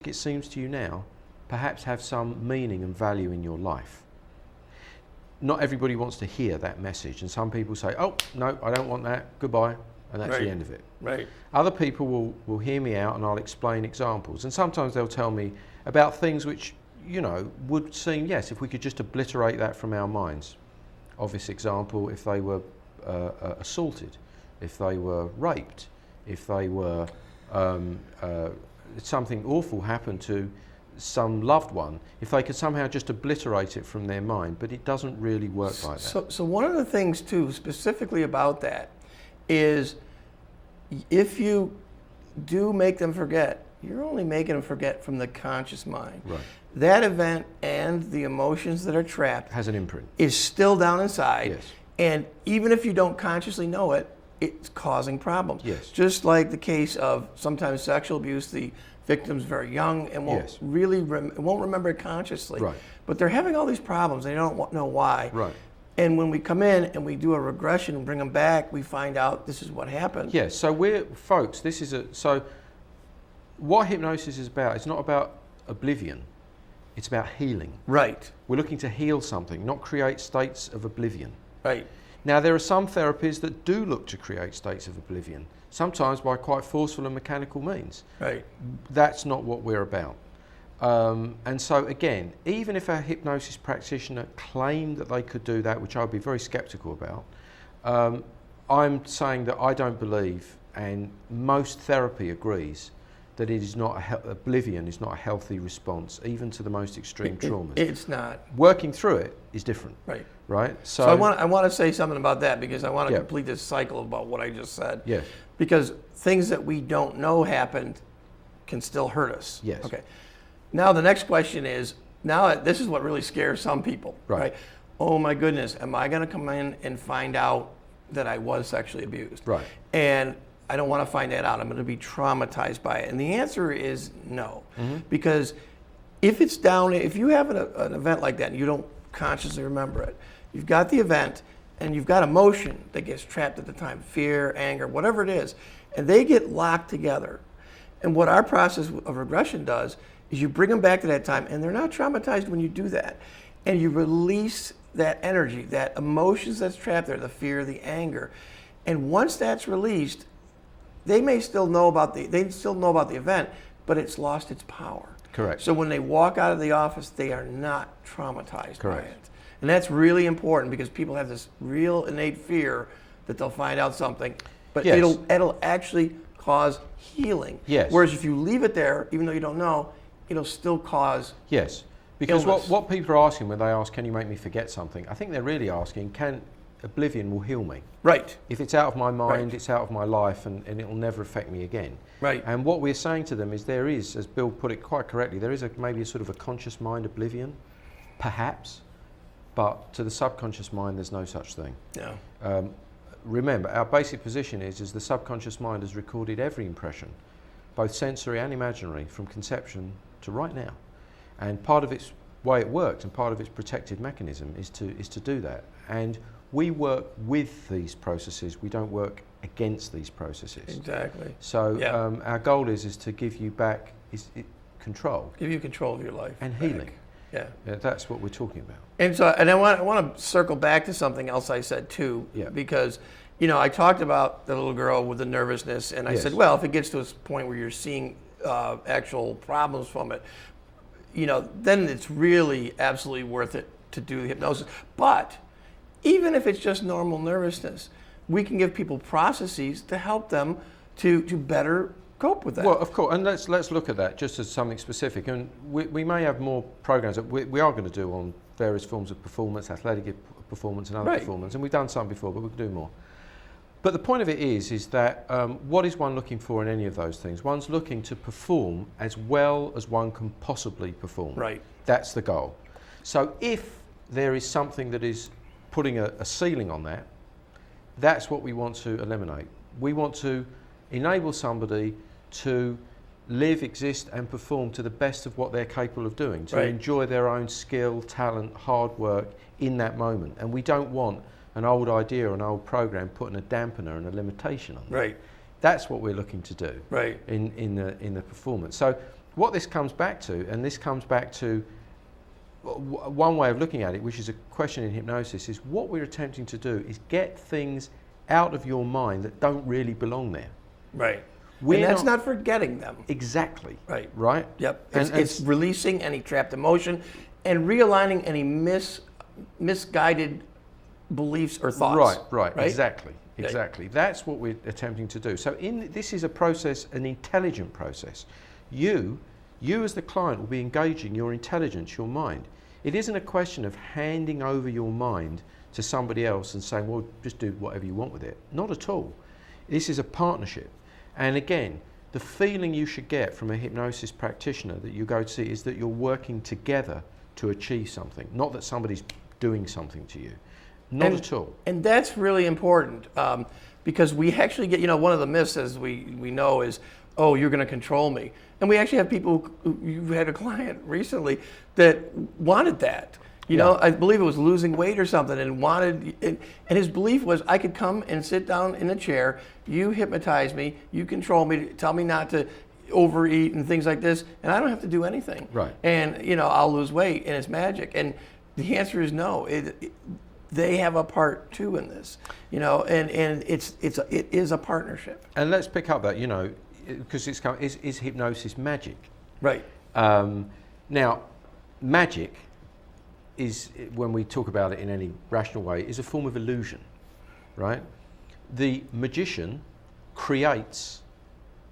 it seems to you now, perhaps have some meaning and value in your life. Not everybody wants to hear that message, and some people say, oh, no, I don't want that, goodbye, and that's the end of it. Right. Other people will hear me out and I'll explain examples, and sometimes they'll tell me about things which, you know, would seem, yes, if we could just obliterate that from our minds. Obvious example, if they were assaulted, if they were raped, if they were, something awful happened to some loved one, if they could somehow just obliterate it from their mind, but it doesn't really work like that. So one of the things too, specifically about that, is if you do make them forget, you're only making them forget from the conscious mind. Right. That event and the emotions that are trapped Has an imprint. is still down inside. Yes. And even if you don't consciously know it, it's causing problems. Yes. Just like the case of sometimes sexual abuse, the victim's very young and won't Yes. really won't remember it consciously. Right. But they're having all these problems. They don't know why. Right. And when we come in and we do a regression and bring them back, we find out this is what happened. Yes, so folks, so what hypnosis is about, it's not about oblivion, it's about healing. Right. We're looking to heal something, not create states of oblivion. Right. Now, there are some therapies that do look to create states of oblivion, sometimes by quite forceful and mechanical means. Right. That's not what we're about. And so again, even if a hypnosis practitioner claimed that they could do that, which I would be very skeptical about, I'm saying that I don't believe, and most therapy agrees, that it is not oblivion is not a healthy response, even to the most extreme traumas. It's not. Working through it is different. Right. Right? So I want to say something about that, because I want to Yeah. complete this cycle about what I just said. Yes. Because things that we don't know happened can still hurt us. Yes. Okay. Now the next question is, now this is what really scares some people, Right. right? Oh my goodness, am I going to come in and find out that I was sexually abused? Right. And I don't want to find that out. I'm going to be traumatized by it. And the answer is no. Mm-hmm. Because if you have an event like that and you don't consciously remember it, you've got the event and you've got emotion that gets trapped at the time, fear, anger, whatever it is, and they get locked together. And what our process of regression does is you bring them back to that time, and they're not traumatized when you do that. And you release that energy, that emotions that's trapped there, the fear, the anger. And once that's released, they may still know about the event, but it's lost its power. Correct. So when they walk out of the office, they are not traumatized by Correct. it. And that's really important, because people have this real innate fear that they'll find out something, but Yes. it'll actually cause healing. Yes. Whereas if you leave it there, even though you don't know, it'll still cause Yes, because illness. what people are asking when they ask, can you make me forget something? I think they're really asking, can oblivion will heal me? Right. If it's out of my mind, Right. it's out of my life, and it'll never affect me again. Right. And what we're saying to them is there is, as Bill put it quite correctly, there is maybe a sort of a conscious mind oblivion, perhaps, but to the subconscious mind there's no such thing. No. Remember, our basic position is the subconscious mind has recorded every impression, both sensory and imaginary, from conception to right now. And part of its way it works, and part of its protective mechanism is to do that. And we work with these processes, we don't work against these processes. Exactly. So Yeah. our goal is to give you back control Give you control of your life. and back. healing. Yeah. That's what we're talking about. And I want to circle back to something else I said too, Yeah. because I talked about the little girl with the nervousness, and I Yes. said, well, if it gets to a point where you're seeing actual problems from it, then it's really absolutely worth it to do the hypnosis. But even if it's just normal nervousness, we can give people processes to help them to better cope with that. Well, of course, and let's look at that just as something specific. And we may have more programs that we are going to do on various forms of performance, athletic performance and other Right. performance. And we've done some before, but we can do more. But the point of it is that what is one looking for in any of those things? One's looking to perform as well as one can possibly perform. Right. That's the goal. So if there is something that is putting a ceiling on that, that's what we want to eliminate. We want to enable somebody to live, exist and perform to the best of what they're capable of doing, to Right. enjoy their own skill, talent, hard work in that moment. And we don't want an old idea or an old program putting a dampener and a limitation on it. Right. That's what we're looking to do Right. in the performance. So what this comes back to, and this comes back to one way of looking at it, which is a question in hypnosis, is what we're attempting to do is get things out of your mind that don't really belong there. Right. And that's not forgetting them. Exactly. Right. Right? Yep. It's releasing any trapped emotion and realigning any misguided beliefs or thoughts. Right. Exactly. That's what we're attempting to do. So this is a process, an intelligent process. You as the client will be engaging your intelligence, your mind. It isn't a question of handing over your mind to somebody else and saying, well, just do whatever you want with it. Not at all. This is a partnership. And again, the feeling you should get from a hypnosis practitioner that you go to see is that you're working together to achieve something, not that somebody's doing something to you. Not at all. And that's really important because we actually get, one of the myths, as we know, is, oh, you're going to control me. And we actually have people, you've had a client recently that wanted that. You know, I believe it was losing weight or something and wanted, and his belief was I could come and sit down in a chair, you hypnotize me, you control me, tell me not to overeat and things like this, and I don't have to do anything. Right. And, I'll lose weight and it's magic. And the answer is no. They have a part too in this, and it is a partnership. And let's pick up that, because is hypnosis magic? Right. Now, magic is, when we talk about it in any rational way, is a form of illusion, right? The magician creates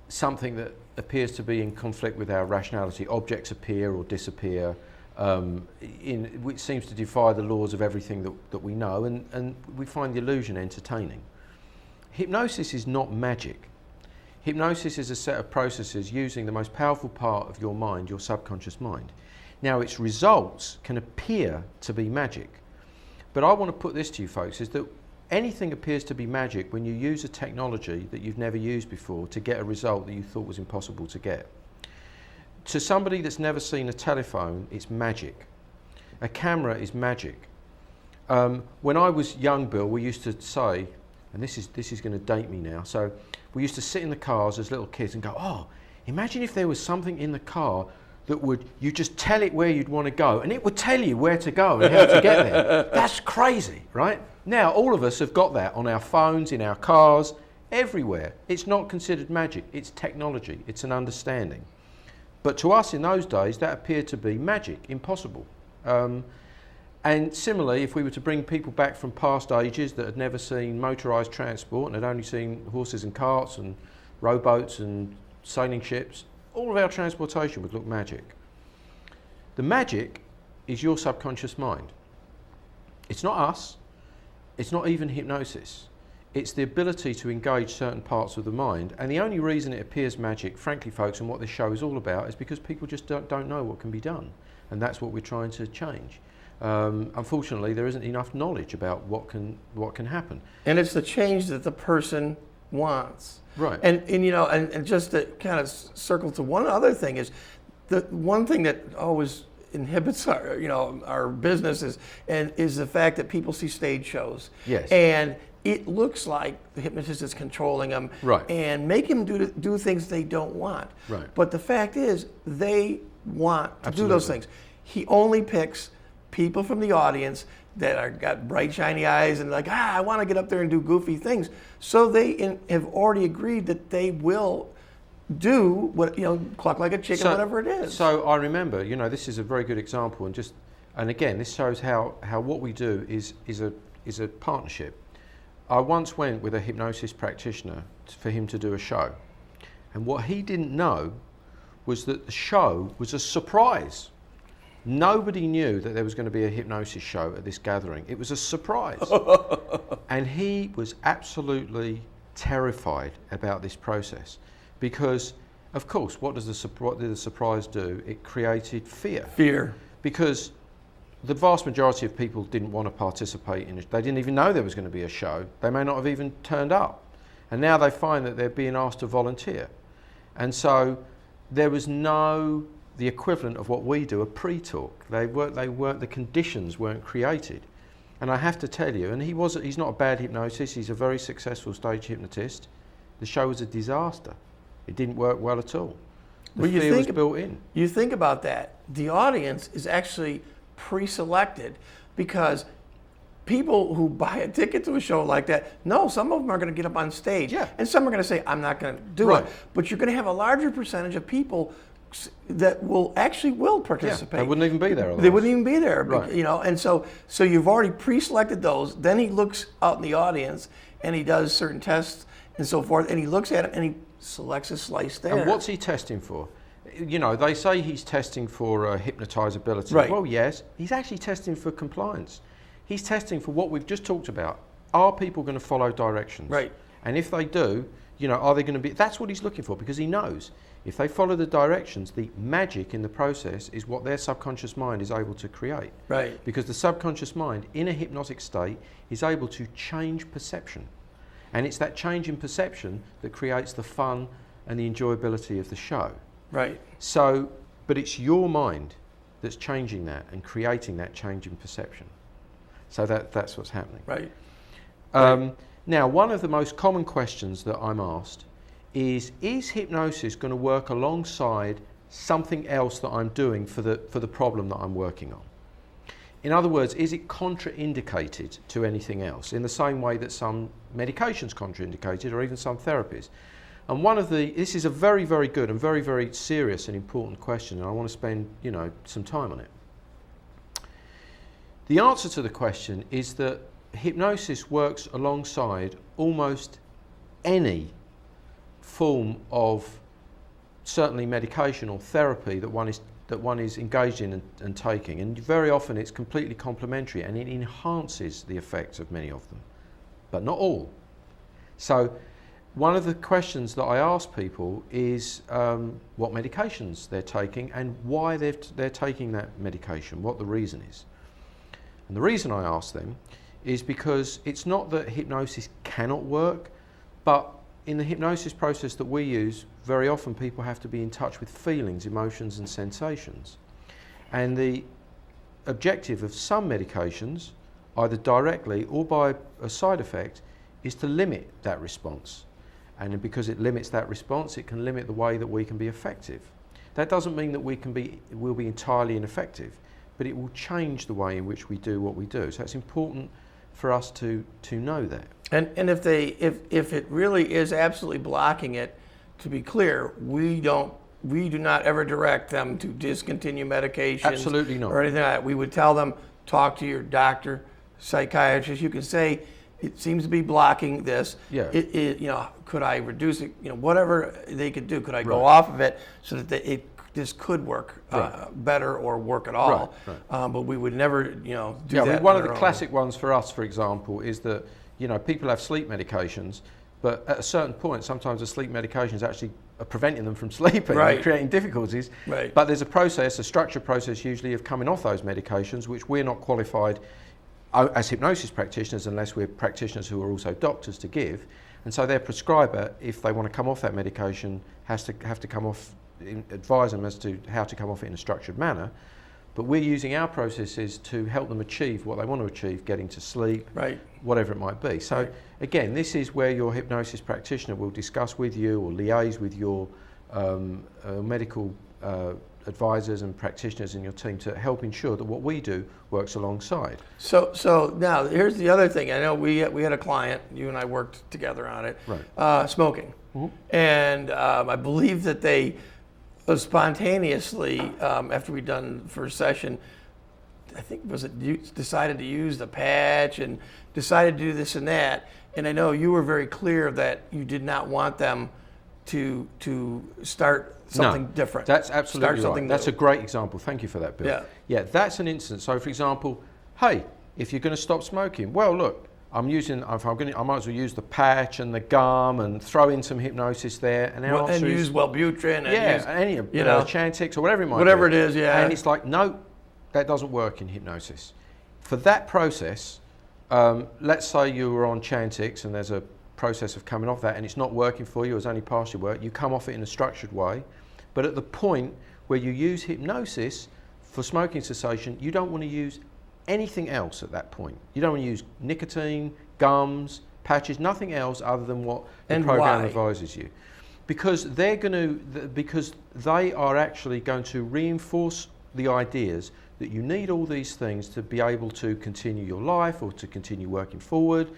something that appears to be in conflict with our rationality. Objects appear or disappear, which seems to defy the laws of everything that we know, and we find the illusion entertaining. Hypnosis is not magic. Hypnosis is a set of processes using the most powerful part of your mind, your subconscious mind. Now, its results can appear to be magic, but I want to put this to you folks, is that anything appears to be magic when you use a technology that you've never used before to get a result that you thought was impossible to get. To somebody that's never seen a telephone, it's magic. A camera is magic. When I was young, Bill, we used to say, and this is going to date me now, so we used to sit in the cars as little kids and go, oh, imagine if there was something in the car that you just tell it where you'd want to go and it would tell you where to go and how to get there. That's crazy, right? Now, all of us have got that on our phones, in our cars, everywhere. It's not considered magic, it's technology, it's an understanding. But to us in those days, that appeared to be magic, impossible. And similarly, if we were to bring people back from past ages that had never seen motorised transport and had only seen horses and carts and rowboats and sailing ships, all of our transportation would look magic. The magic is your subconscious mind. It's not us. It's not even hypnosis. It's the ability to engage certain parts of the mind. And the only reason it appears magic, frankly, folks, and what this show is all about, is because people just don't know what can be done. And that's what we're trying to change. Unfortunately, there isn't enough knowledge about what can happen. And it's the change that the person wants. Right. And just to kind of circle to one other thing is, the one thing that always inhibits our business is the fact that people see stage shows. Yes. And it looks like the hypnotist is controlling them, right, and make them do things they don't want. Right. But the fact is, they want to Absolutely. do those things. He only picks people from the audience that got bright, shiny eyes and like, I want to get up there and do goofy things. So they have already agreed that they will do what, cluck like a chicken, whatever it is. So I remember, this is a very good example, and again, this shows how what we do is a partnership. I once went with a hypnosis practitioner for him to do a show, and what he didn't know was that the show was a surprise. Nobody knew that there was going to be a hypnosis show at this gathering. It was a surprise. And he was absolutely terrified about this process because, of course, what did the surprise do? It created fear. Fear. Because the vast majority of people didn't want to participate in it. They didn't even know there was going to be a show. They may not have even turned up. And now they find that they're being asked to volunteer. And so there was the equivalent of what we do, a pre-talk. The conditions weren't created. And I have to tell you, and he's not a bad hypnotist, he's a very successful stage hypnotist. The show was a disaster. It didn't work well at all. The fear was built in. You think about that. The audience is actually pre-selected because people who buy a ticket to a show like that, no, some of them are going to get up on stage. Yeah. And some are going to say, I'm not going to do Right. it. But you're going to have a larger percentage of people that will participate. They wouldn't even be there otherwise. They wouldn't even be there, Right. and so you've already pre-selected those. Then he looks out in the audience and he does certain tests and so forth, and he looks at it and he selects a slice there. And what's he testing for? They say he's testing for hypnotizability. Right. Well, yes, he's actually testing for compliance. He's testing for what we've just talked about. Are people going to follow directions? Right. And if they do, are they going to be? That's what he's looking for, because he knows if they follow the directions, the magic in the process is what their subconscious mind is able to create. Right. Because the subconscious mind, in a hypnotic state, is able to change perception. And it's that change in perception that creates the fun and the enjoyability of the show. Right. So, but it's your mind that's changing that and creating that change in perception. So that's what's happening. Right. Now, one of the most common questions that I'm asked is hypnosis going to work alongside something else that I'm doing for the problem that I'm working on? In other words, is it contraindicated to anything else in the same way that some medications contraindicated, or even some therapies? And this is a very, very good and very, very serious and important question, and I want to spend, some time on it. The answer to the question is that hypnosis works alongside almost any form of, certainly medication or therapy that one is engaged in and taking, and very often it's completely complementary and it enhances the effects of many of them, but not all. So one of the questions that I ask people is what medications they're taking and why they're taking that medication, what the reason is. And the reason I ask them is because it's not that hypnosis cannot work, but in the hypnosis process that we use, very often people have to be in touch with feelings, emotions and sensations. And the objective of some medications, either directly or by a side effect, is to limit that response. And because it limits that response, it can limit the way that we can be effective. That doesn't mean that we'll be entirely ineffective, but it will change the way in which we do what we do. So it's important for us to know that. And if it really is absolutely blocking it, to be clear, we do not ever direct them to discontinue medications. Absolutely not. Or anything like that. We would tell them, talk to your doctor, psychiatrist. You can say, it seems to be blocking this. Yeah. Could I reduce it? Whatever they could do. Could I go Right. off of it so that this could work better or work at all? Right. But we would never, do Yeah, that. one of the classic ones for us, for example, is that people have sleep medications, but at a certain point, sometimes the sleep medications actually are preventing them from sleeping, Right. and creating difficulties. Right. But there's a structured process usually of coming off those medications, which we're not qualified as hypnosis practitioners, unless we're practitioners who are also doctors, to give. And so their prescriber, if they want to come off that medication, have to come off, advise them as to how to come off it in a structured manner. But we're using our processes to help them achieve what they want to achieve, getting to sleep, Right. whatever it might be. So again, this is where your hypnosis practitioner will discuss with you or liaise with your medical advisors and practitioners in your team to help ensure that what we do works alongside. So now here's the other thing. I know we had a client, you and I worked together on it, Right. Smoking. Mm-hmm. And I believe that they spontaneously, after we'd done the first session, I think decided to use the patch and decided to do this and that. And I know you were very clear that you did not want them to start something different. That's absolutely Start something right. That's new. a great example. Thank you for that, Bill. Yeah. That's an instance. So, for example, hey, if you're going to stop smoking, well, look, I might as well use the patch and the gum and throw in some hypnosis there. And our answer is, use Wellbutrin. And use, Chantix or whatever it might be. whatever it is, yeah. And it's like, no, that doesn't work in hypnosis. For that process, let's say you were on Chantix and there's a process of coming off that and it's not working for you, it's only partially worked, you come off it in a structured way. But at the point where you use hypnosis for smoking cessation, you don't want to use anything else at that point. You don't want to use nicotine, gums, patches, nothing else other than what the program advises you. because because they are actually going to reinforce the ideas that you need all these things to be able to continue your life or to continue working forward,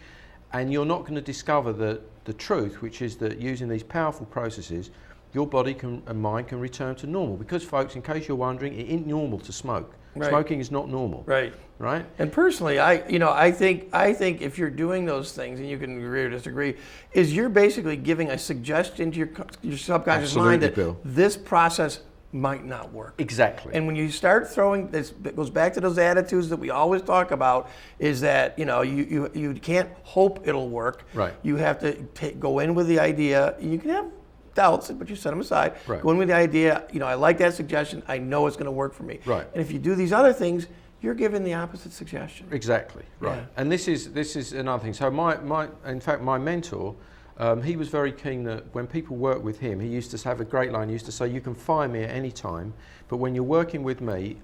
and you're not going to discover the truth, which is that using these powerful processes, your body and mind can return to normal. Because, folks, in case you're wondering, it ain't normal to smoke. Right. Smoking is not normal. Right. Right. And personally, I think if you're doing those things, and you can agree or disagree, is you're basically giving a suggestion to your subconscious Absolutely, mind that Bill. This process might not work. Exactly. And when you start throwing this, it goes back to those attitudes that we always talk about, is that you can't hope it'll work. Right. You have to go in with the idea. You can have doubts, but you set them aside. Right. Go in with the idea, I like that suggestion. I know it's going to work for me. Right. And if you do these other things, you're given the opposite suggestion. Exactly. Right. Yeah. And this is another thing. So in fact, my mentor, he was very keen that when people work with him, he used to have a great line. He used to say, "You can fire me at any time, but when you're working with me,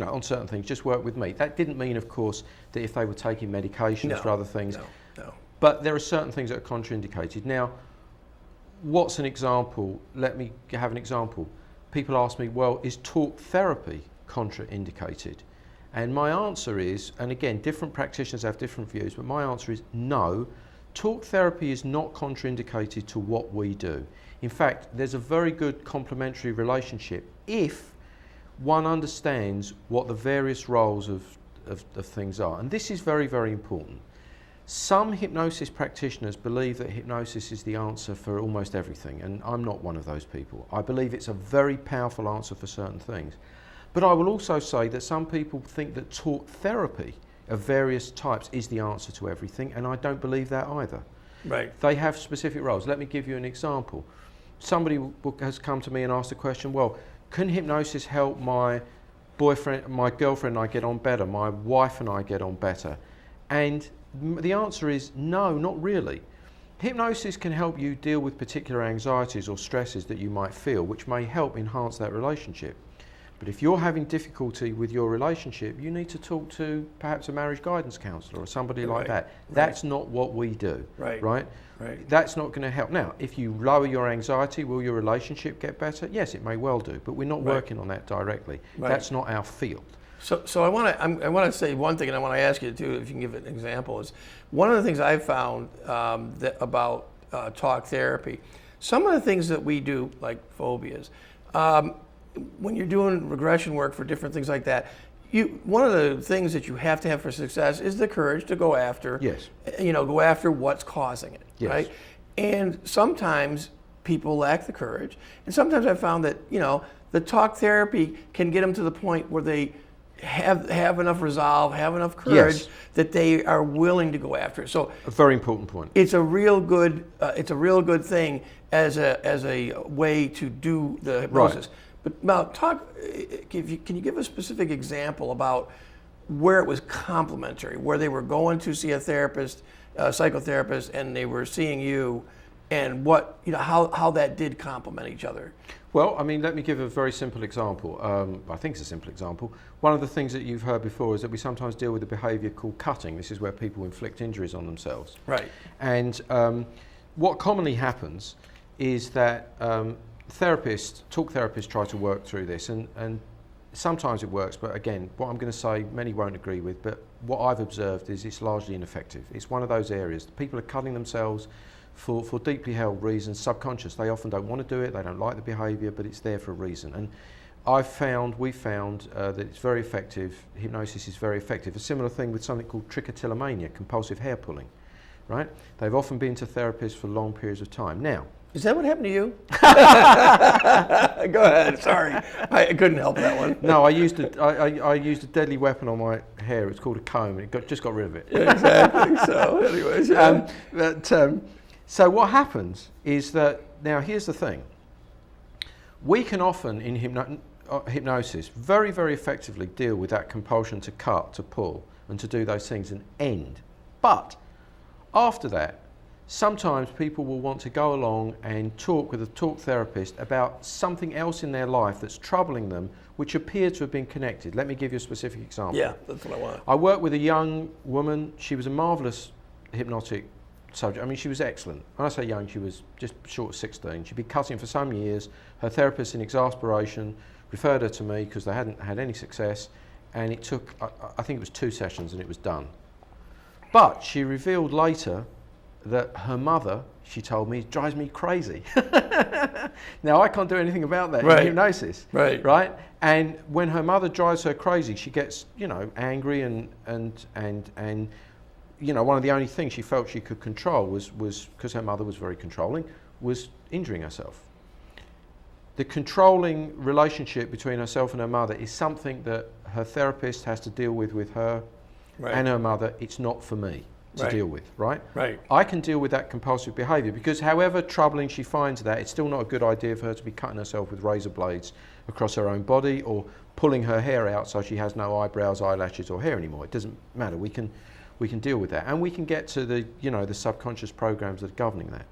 on certain things, just work with me." That didn't mean, of course, that if they were taking medications for other things. No. But there are certain things that are contraindicated. Now, what's an example? Let me have an example. People ask me, well, is talk therapy contraindicated? And my answer is, and again, different practitioners have different views, but my answer is no. Talk therapy is not contraindicated to what we do. In fact, there's a very good complementary relationship if one understands what the various roles of things are. And this is very, very important. Some hypnosis practitioners believe that hypnosis is the answer for almost everything, and I'm not one of those people. I believe it's a very powerful answer for certain things. But I will also say that some people think that talk therapy of various types is the answer to everything, and I don't believe that either. Right. They have specific roles. Let me give you an example. Somebody has come to me and asked the question, well, can hypnosis help my boyfriend, my girlfriend and I get on better, my wife and I get on better? And the answer is no, not really. Hypnosis can help you deal with particular anxieties or stresses that you might feel, which may help enhance that relationship. But if you're having difficulty with your relationship, you need to talk to perhaps a marriage guidance counsellor or somebody like that. That's not what we do. Right? That's not going to help. Now, if you lower your anxiety, will your relationship get better? Yes, it may well do, but we're not working on that directly. That's not our field. So I want to say one thing, and I want to ask you too, if you can give an example. Is one of the things I've found about talk therapy. Some of the things that we do, like phobias, when you're doing regression work for different things like that, one of the things that you have to have for success is the courage to go after. Yes. Go after what's causing it. Yes. Right. And sometimes people lack the courage, and sometimes I've found that the talk therapy can get them to the point where they have enough resolve, have enough courage that they are willing to go after it. So a very important point. It's a real good thing as a way to do the hypnosis. Right. But now can you give a specific example about where it was complementary, where they were going to see a therapist, a psychotherapist, and they were seeing you, and what how that did complement each other? Well, I mean, let me give a very simple example. I think it's a simple example. One of the things that you've heard before is that we sometimes deal with a behaviour called cutting. This is where people inflict injuries on themselves. Right. And what commonly happens is that talk therapists try to work through this, and sometimes it works, but again, what I'm going to say, many won't agree with, but what I've observed is it's largely ineffective. It's one of those areas. People are cutting themselves for deeply held reasons, subconscious. They often don't want to do it, they don't like the behaviour, but it's there for a reason. And we found that it's very effective. Hypnosis is very effective. A similar thing with something called trichotillomania, compulsive hair pulling, right? They've often been to therapists for long periods of time. Now, is that what happened to you? Go ahead. Sorry, I couldn't help that one. No, I used a deadly weapon on my hair. It's called a comb, and just got rid of it. Yeah, exactly. So, anyways, so what happens is that now here's the thing. We can often in hypnosis very, very effectively deal with that compulsion to cut, to pull, and to do those things and end. But after that, sometimes people will want to go along and talk with a talk therapist about something else in their life that's troubling them, which appears to have been connected. Let me give you a specific example. Yeah, that's what I want. I worked with a young woman. She was a marvellous hypnotic subject. I mean, she was excellent. When I say young, she was just short of 16. She'd been cutting for some years. Her therapist, in exasperation, referred her to me because they hadn't had any success, and it took, I think it was 2 sessions, and it was done. But she revealed later that her mother, she told me, drives me crazy. Now, I can't do anything about that in hypnosis. Right? And when her mother drives her crazy, she gets, angry and one of the only things she felt she could control was because her mother was very controlling, was injuring herself. The controlling relationship between herself and her mother is something that her therapist has to deal with her and her mother. It's not for me to deal with, right? I can deal with that compulsive behaviour because however troubling she finds that, it's still not a good idea for her to be cutting herself with razor blades across her own body or pulling her hair out so she has no eyebrows, eyelashes or hair anymore. It doesn't matter. We can deal with that, and we can get to the the subconscious programs that are governing that.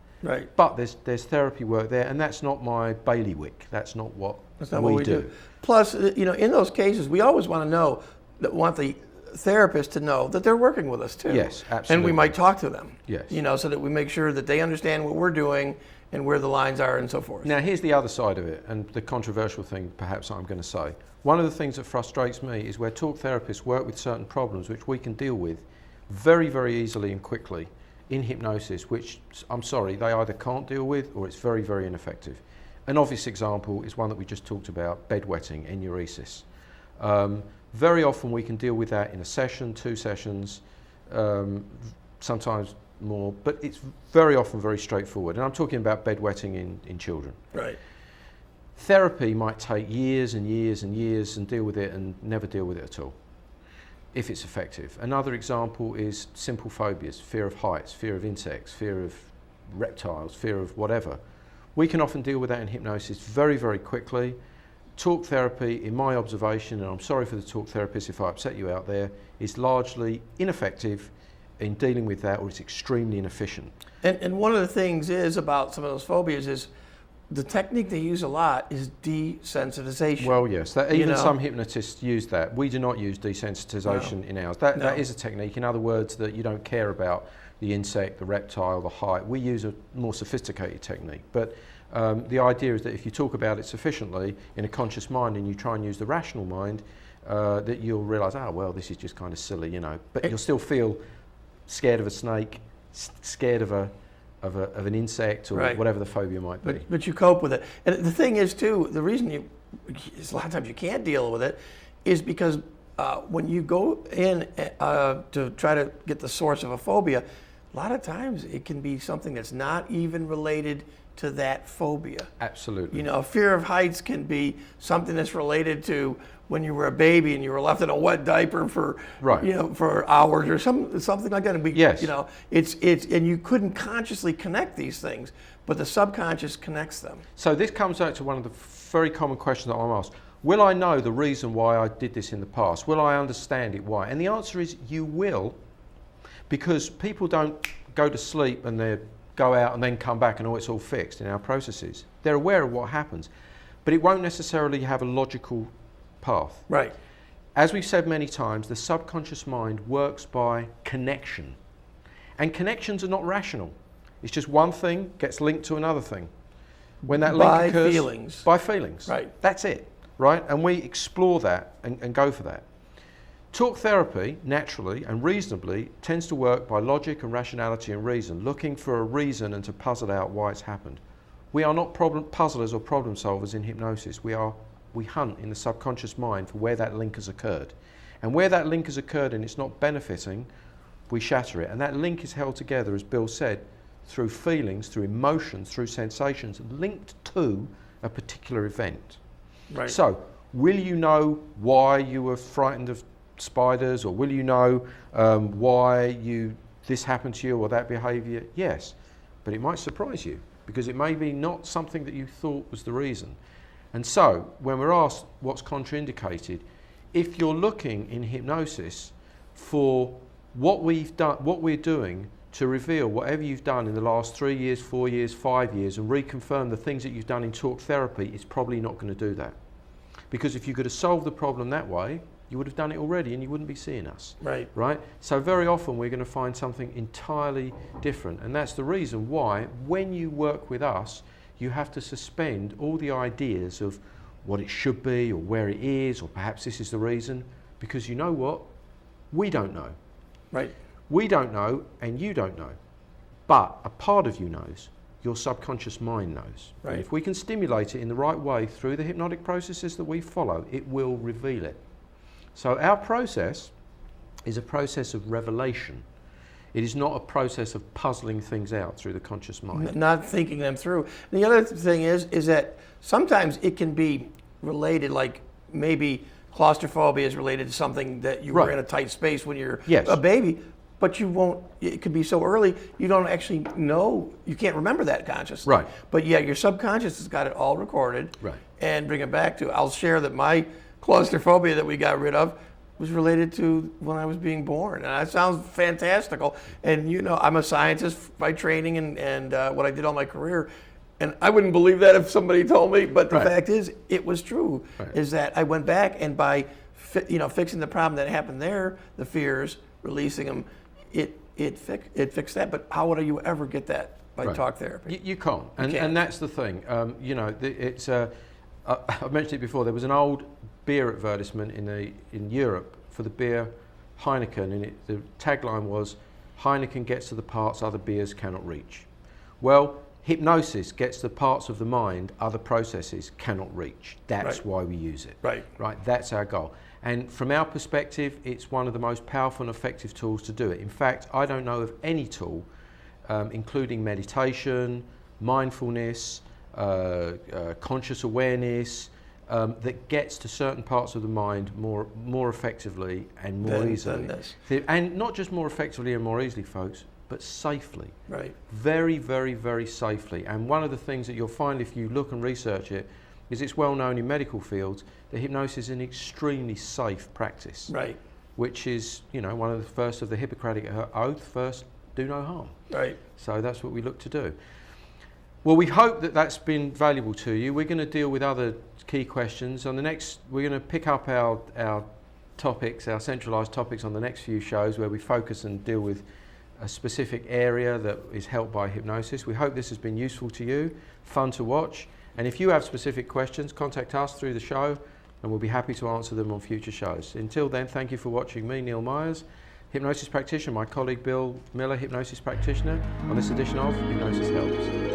But there's therapy work there, and that's not my bailiwick. That's not what we do. Plus, in those cases, we always want the therapist to know that they're working with us too. Yes, absolutely. And we might talk to them. Yes. So that we make sure that they understand what we're doing and where the lines are and so forth. Now, here's the other side of it, and the controversial thing, perhaps, I'm going to say. One of the things that frustrates me is where talk therapists work with certain problems which we can deal with very, very easily and quickly in hypnosis, which, I'm sorry, they either can't deal with or it's very, very ineffective. An obvious example is one that we just talked about, bedwetting, enuresis. Very often we can deal with that in a session, 2 sessions, sometimes more, but it's very often very straightforward. And I'm talking about bedwetting in children. Therapy might take years and years and years and deal with it and never deal with it at all, if it's effective. Another example is simple phobias, fear of heights, fear of insects, fear of reptiles, fear of whatever. We can often deal with that in hypnosis very, very quickly. Talk therapy, in my observation, and I'm sorry for the talk therapist if I upset you out there, is largely ineffective in dealing with that, or it's extremely inefficient. And one of the things is about some of those phobias is the technique they use a lot is desensitization. Well, yes, even some hypnotists use that. We do not use desensitization in ours. That is a technique. In other words, that you don't care about the insect, the reptile, the height. We use a more sophisticated technique. But the idea is that if you talk about it sufficiently in a conscious mind and you try and use the rational mind, that you'll realise, well, this is just kind of silly, But you'll still feel scared of a snake, scared of an insect or whatever the phobia might be. But you cope with it. And the thing is, too, the reason a lot of times you can't deal with it is because when you go in to try to get the source of a phobia, a lot of times it can be something that's not even related to that phobia. Absolutely. Fear of heights can be something that's related to when you were a baby and you were left in a wet diaper for for hours or something like that. And it's and you couldn't consciously connect these things, but the subconscious connects them. So this comes back to one of the very common questions that I'm asked. Will I know the reason why I did this in the past? Will I understand it why? And the answer is you will, because people don't go to sleep and they go out and then come back and it's all fixed in our processes. They're aware of what happens, but it won't necessarily have a logical path. As we've said many times, the subconscious mind works by connection. And connections are not rational. It's just one thing gets linked to another thing. When that link occurs... By feelings. That's it. And we explore that and go for that. Talk therapy, naturally and reasonably, tends to work by logic and rationality and reason, looking for a reason and to puzzle out why it's happened. We are not puzzlers or problem solvers in hypnosis. We hunt in the subconscious mind for where that link has occurred. And where that link has occurred and it's not benefiting, we shatter it. And that link is held together, as Bill said, through feelings, through emotions, through sensations, linked to a particular event. So, will you know why you were frightened of spiders, or will you know why this happened to you or that behaviour? Yes, but it might surprise you because it may be not something that you thought was the reason. And so when we're asked what's contraindicated, if you're looking in hypnosis for what we're doing to reveal whatever you've done in the last 3 years, 4 years, 5 years, and reconfirm the things that you've done in talk therapy, it's probably not going to do that. Because if you could have solved the problem that way, you would have done it already and you wouldn't be seeing us. Right. Right? So very often we're going to find something entirely different. And that's the reason why when you work with us, you have to suspend all the ideas of what it should be or where it is, or perhaps this is the reason, because you know what? We don't know. Right. We don't know and you don't know. But a part of you knows. Your subconscious mind knows. Right. And if we can stimulate it in the right way through the hypnotic processes that we follow, it will reveal it. So our process is a process of revelation. It is not a process of puzzling things out through the conscious mind. Not thinking them through. And the other thing is that sometimes it can be related, like maybe claustrophobia is related to something that you were Right. in a tight space when you're Yes. a baby, but you won't, it could be so early, you don't actually know, you can't remember that consciously. Right. But yeah, your subconscious has got it all recorded. Right. And bring it back to, I'll share that my claustrophobia that we got rid of was related to when I was being born. And that sounds fantastical. And you know, I'm a scientist by training and what I did all my career. And I wouldn't believe that if somebody told me, but the Right. fact is, it was true, Right. is that I went back and by fixing the problem that happened there, the fears, releasing them, it fixed that. But how would you ever get that by Right. talk therapy? You can't. And, can't. and that's the thing. You know, it's I've mentioned it before. There was an old beer advertisement in Europe for the beer Heineken, and the tagline was, "Heineken gets to the parts other beers cannot reach." Well, hypnosis gets to the parts of the mind other processes cannot reach. That's Right. why we use it. Right. Right. That's our goal. And from our perspective, it's one of the most powerful and effective tools to do it. In fact, I don't know of any tool, including meditation, mindfulness, conscious awareness, that gets to certain parts of the mind more effectively and more Than easily. this. And not just more effectively and more easily, folks, but safely. Right. Very, very, very safely. And one of the things that you'll find if you look and research it is it's well known in medical fields that hypnosis is an extremely safe practice. Right. Which is, you know, one of the first of the Hippocratic Oath, first, do no harm. Right. So that's what we look to do. Well, we hope that that's been valuable to you. We're going to deal with other key questions. On the next, we're going to pick up our topics, our centralised topics on the next few shows where we focus and deal with a specific area that is helped by hypnosis. We hope this has been useful to you, fun to watch. And if you have specific questions, contact us through the show and we'll be happy to answer them on future shows. Until then, thank you for watching me, Neil Myers, hypnosis practitioner, my colleague Bill Miller, hypnosis practitioner, on this edition of Hypnosis Helps.